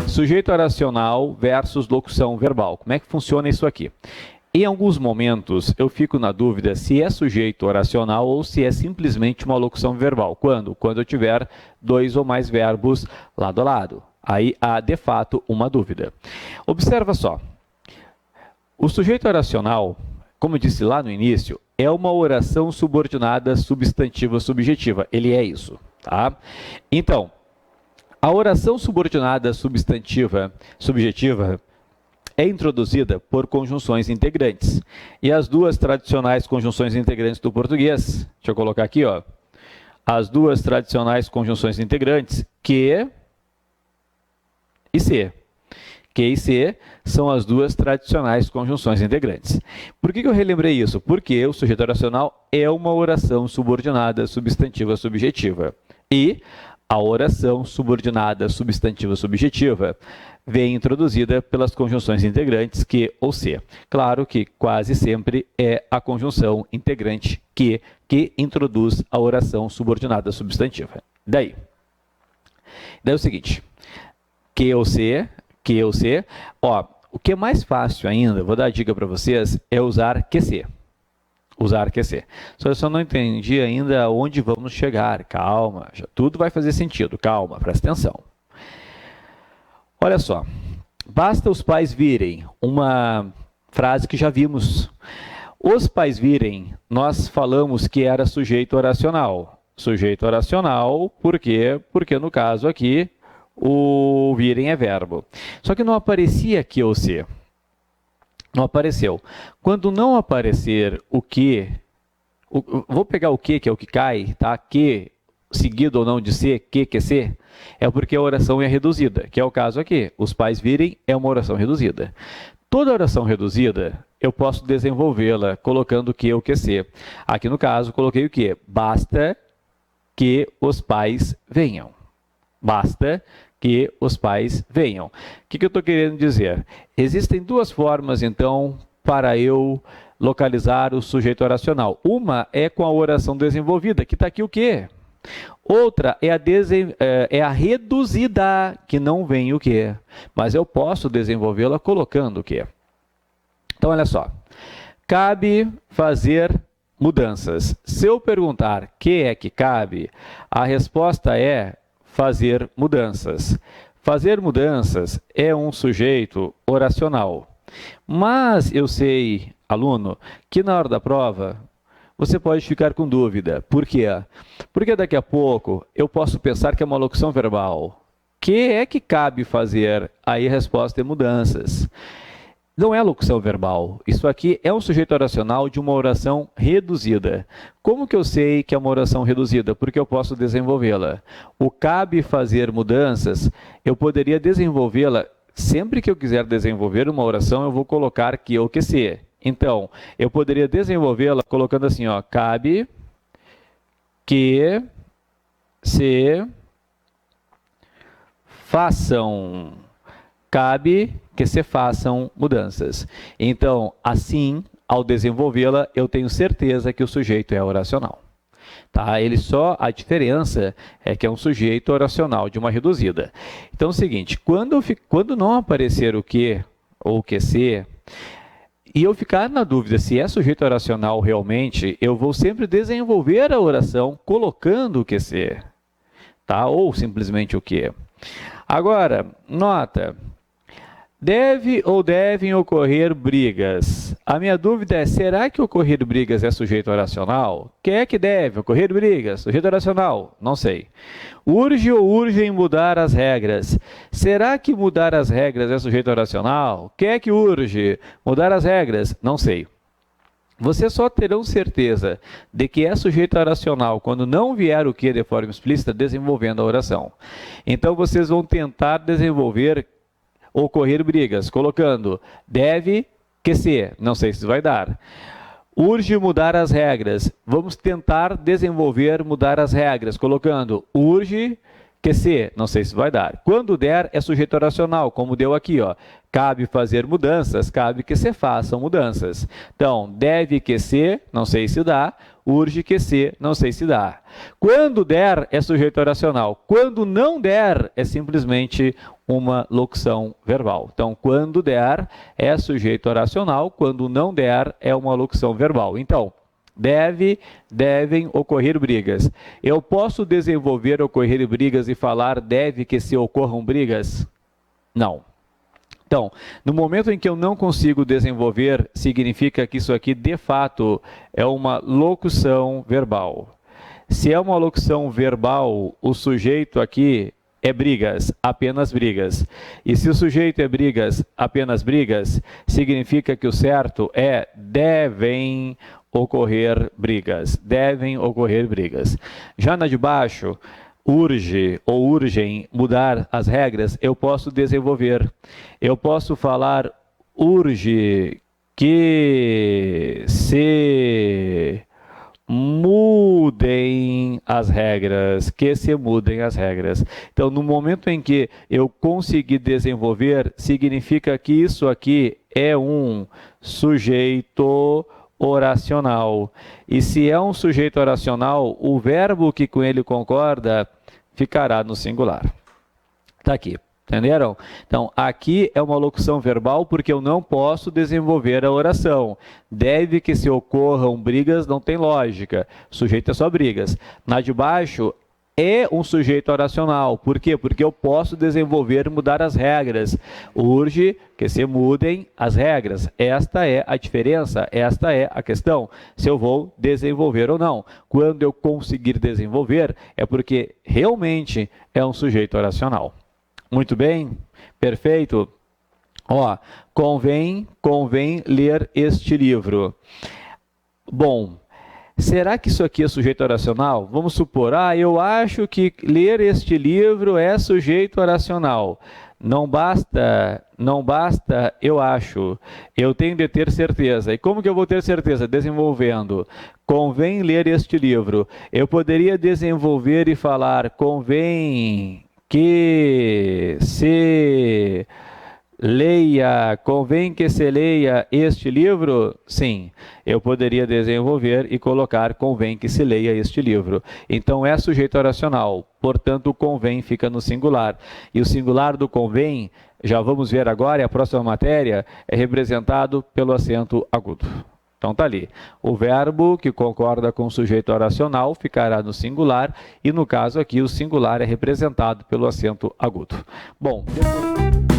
Sujeito oracional versus locução verbal. Como é que funciona isso aqui? Em alguns momentos, eu fico na dúvida se é sujeito oracional ou se é simplesmente uma locução verbal. Quando? Quando eu tiver dois ou mais verbos lado a lado. Aí há, de fato, uma dúvida. Observa só. O sujeito oracional, como eu disse lá no início, é uma oração subordinada substantiva subjetiva. Ele é isso, tá? Então, a oração subordinada substantiva subjetiva é introduzida por conjunções integrantes. E as duas tradicionais conjunções integrantes do português, deixa eu colocar aqui, ó, as duas tradicionais conjunções integrantes, que e se. Que e se são as duas tradicionais conjunções integrantes. Por que eu relembrei isso? Porque o sujeito oracional é uma oração subordinada substantiva subjetiva. E a oração subordinada substantiva subjetiva vem introduzida pelas conjunções integrantes que ou se. Claro que quase sempre é a conjunção integrante que introduz a oração subordinada substantiva. Daí é o seguinte, que ou se, ó, o que é mais fácil ainda, vou dar a dica para vocês, é usar que se. Usar que se. Só eu só não entendi ainda onde vamos chegar. Calma, já tudo vai fazer sentido. Calma, presta atenção. Olha só, basta os pais virem, uma frase que já vimos. Os pais virem, nós falamos que era sujeito oracional. Sujeito oracional, por quê? Porque no caso aqui, o virem é verbo. Só que não aparecia que ou se. Não apareceu. Quando não aparecer o que, vou pegar o que é o que cai, tá? Que seguido ou não de ser, que ser, é porque a oração é reduzida, que é o caso aqui. Os pais virem é uma oração reduzida. Toda oração reduzida, eu posso desenvolvê-la colocando que ou que ser. Aqui no caso, coloquei o que? Basta que os pais venham. Basta que os pais venham. O que eu estou querendo dizer? Existem duas formas, então, para eu localizar o sujeito oracional. Uma é com a oração desenvolvida, que está aqui o quê? Outra é a reduzida, que não vem o quê? Mas eu posso desenvolvê-la colocando o quê? Então, olha só. Cabe fazer mudanças. Se eu perguntar que é que cabe, a resposta é fazer mudanças. Fazer mudanças é um sujeito oracional. Mas eu sei, aluno, que na hora da prova você pode ficar com dúvida. Por quê? Porque daqui a pouco eu posso pensar que é uma locução verbal. Que é que cabe fazer? Aí a resposta é mudanças. Não é locução verbal. Isso aqui é um sujeito oracional de uma oração reduzida. Como que eu sei que é uma oração reduzida? Porque eu posso desenvolvê-la. O cabe fazer mudanças, eu poderia desenvolvê-la. Sempre que eu quiser desenvolver uma oração, eu vou colocar que ou que se. Então, eu poderia desenvolvê-la colocando assim, ó, cabe que se façam. Cabe que se façam mudanças. Então, assim, ao desenvolvê-la, eu tenho certeza que o sujeito é oracional. Tá? A diferença é que é um sujeito oracional de uma reduzida. Então, é o seguinte, quando não aparecer o que ou o que se, e eu ficar na dúvida se é sujeito oracional realmente, eu vou sempre desenvolver a oração colocando o que se, tá? Ou simplesmente o que. Agora, nota... Deve ou devem ocorrer brigas? A minha dúvida é, será que ocorrer brigas é sujeito oracional? Quem é que deve ocorrer brigas? Sujeito oracional? Não sei. Urge ou urgem mudar as regras? Será que mudar as regras é sujeito oracional? Quem é que urge mudar as regras? Não sei. Vocês só terão certeza de que é sujeito oracional quando não vier o que de forma explícita desenvolvendo a oração. Então, vocês vão tentar desenvolver ocorrer brigas, colocando deve que se, não sei se vai dar. Urge mudar as regras, vamos tentar desenvolver mudar as regras, colocando urge que se, não sei se vai dar. Quando der, é sujeito oracional, como deu aqui, ó. Cabe fazer mudanças, cabe que se façam mudanças. Então, deve que se, não sei se dá. Urge que se, não sei se dá. Quando der, é sujeito oracional. Quando não der, é simplesmente uma locução verbal. Então, quando der, é sujeito oracional. Quando não der, é uma locução verbal. Então, devem ocorrer brigas. Eu posso desenvolver ocorrer brigas e falar deve que se ocorram brigas? Não. Então, no momento em que eu não consigo desenvolver, significa que isso aqui, de fato, é uma locução verbal. Se é uma locução verbal, o sujeito aqui é brigas, apenas brigas. E se o sujeito é brigas, apenas brigas, significa que o certo é devem ocorrer brigas. Devem ocorrer brigas. Já na de baixo, urge ou urgem mudar as regras, eu posso desenvolver. Eu posso falar urge que se mudem as regras, que se mudem as regras. Então, no momento em que eu conseguir desenvolver, significa que isso aqui é um sujeito oracional. E se é um sujeito oracional, o verbo que com ele concorda ficará no singular. Está aqui. Entenderam? Então, aqui é uma locução verbal porque eu não posso desenvolver a oração. Deve que se ocorram brigas, não tem lógica. O sujeito é só brigas. Na de baixo é um sujeito oracional. Por quê? Porque eu posso desenvolver e mudar as regras. Urge que se mudem as regras. Esta é a diferença, esta é a questão. Se eu vou desenvolver ou não. Quando eu conseguir desenvolver, é porque realmente é um sujeito oracional. Muito bem, perfeito. Ó, convém ler este livro. Bom, será que isso aqui é sujeito oracional? Vamos supor, eu acho que ler este livro é sujeito oracional. Não basta, eu acho. Eu tenho de ter certeza. E como que eu vou ter certeza? Desenvolvendo. Convém ler este livro. Eu poderia desenvolver e falar, convém que se leia, convém que se leia este livro? Sim, eu poderia desenvolver e colocar convém que se leia este livro. Então é sujeito oracional, portanto o convém fica no singular. E o singular do convém, já vamos ver agora, a próxima matéria, é representado pelo acento agudo. Então está ali. O verbo que concorda com o sujeito oracional ficará no singular e no caso aqui o singular é representado pelo acento agudo. Bom, depois...